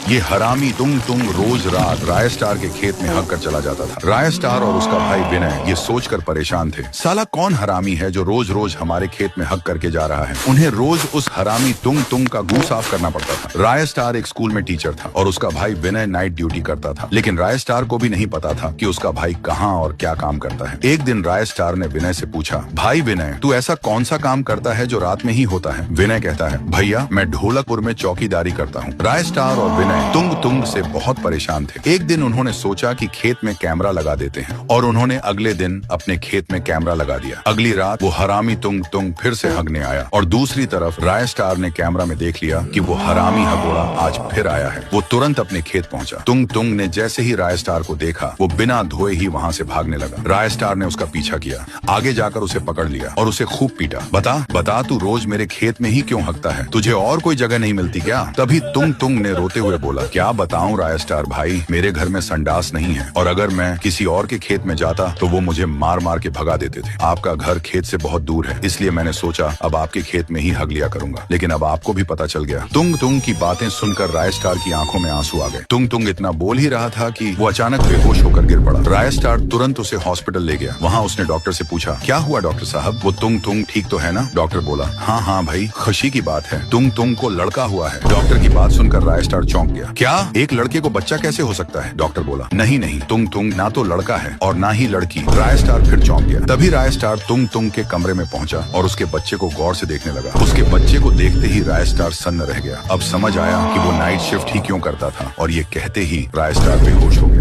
ये हरामी तुंग तुंग रोज रात राय स्टार के खेत में हक कर चला जाता था। राय स्टार और उसका भाई विनय ये सोचकर परेशान थे, साला कौन हरामी है जो रोज रोज हमारे खेत में हक करके जा रहा है। उन्हें रोज उस हरामी तुंग तुंग का गू साफ करना पड़ता था। राय स्टार एक स्कूल में टीचर था और उसका भाई विनय नाइट ड्यूटी करता था, लेकिन राय स्टार को भी नहीं पता था कि उसका भाई कहाँ और क्या काम करता है। एक दिन राय स्टार ने विनय से पूछा, भाई विनय, तू ऐसा कौन सा काम करता है जो रात में ही होता है? विनय कहता है, भैया मैं ढोलकपुर में चौकीदारी करता हूँ। राय स्टार और विनय तुंग तुंग से बहुत परेशान थे। एक दिन उन्होंने सोचा कि खेत में कैमरा लगा देते हैं और उन्होंने अगले दिन अपने खेत में कैमरा लगा दिया। अगली रात वो हरामी तुंग तुंग फिर से हगने आया और दूसरी तरफ राय स्टार ने कैमरा में देख लिया कि वो हरामी हगोड़ा आज फिर आया है। वो तुरंत अपने खेत पहुंचा। तुंग तुंग ने जैसे ही राय स्टार को देखा वो बिना धोए ही वहां से भागने लगा। राय स्टार ने उसका पीछा किया, आगे जाकर उसे पकड़ लिया और उसे खूब पीटा। बता तू रोज मेरे खेत में ही क्यों हगता है? तुझे और कोई जगह नहीं मिलती क्या? तभी तुंग तुंग ने रोते हुए बोला, क्या बताऊं राय स्टार भाई, मेरे घर में संडास नहीं है और अगर मैं किसी और के खेत में जाता तो वो मुझे मार मार के भगा देते थे। आपका घर खेत से बहुत दूर है, इसलिए मैंने सोचा अब आपके खेत में ही हग लिया करूंगा, लेकिन अब आपको भी पता चल गया। तुंग तुंग की बातें सुनकर राय स्टार की आंखों में आंसू आ गए। तुंग तुंग इतना बोल ही रहा था कि वो अचानक बेहोश होकर गिर पड़ा। राय स्टार तुरंत उसे हॉस्पिटल ले गया। वहाँ उसने डॉक्टर से पूछा, क्या हुआ डॉक्टर साहब? वो तुंग तुंग ठीक तो है ना? डॉक्टर बोला, हाँ भाई, खुशी की बात है, तुंग तुंग को लड़का हुआ है। डॉक्टर की बात सुनकर राय स्टार चौंक गया। क्या एक लड़के को बच्चा कैसे हो सकता है? डॉक्टर बोला, नहीं तुंग तुंग ना तो लड़का है और ना ही लड़की। राय स्टार फिर चौंक गया। तभी राय स्टार तुंग तुंग के कमरे में पहुंचा और उसके बच्चे को गौर से देखने लगा। उसके बच्चे को देखते ही राय स्टार सन्न रह गया। अब समझ आया कि वो नाइट शिफ्ट ही क्यों करता था और ये कहते ही राय स्टार बेहोश हो गया।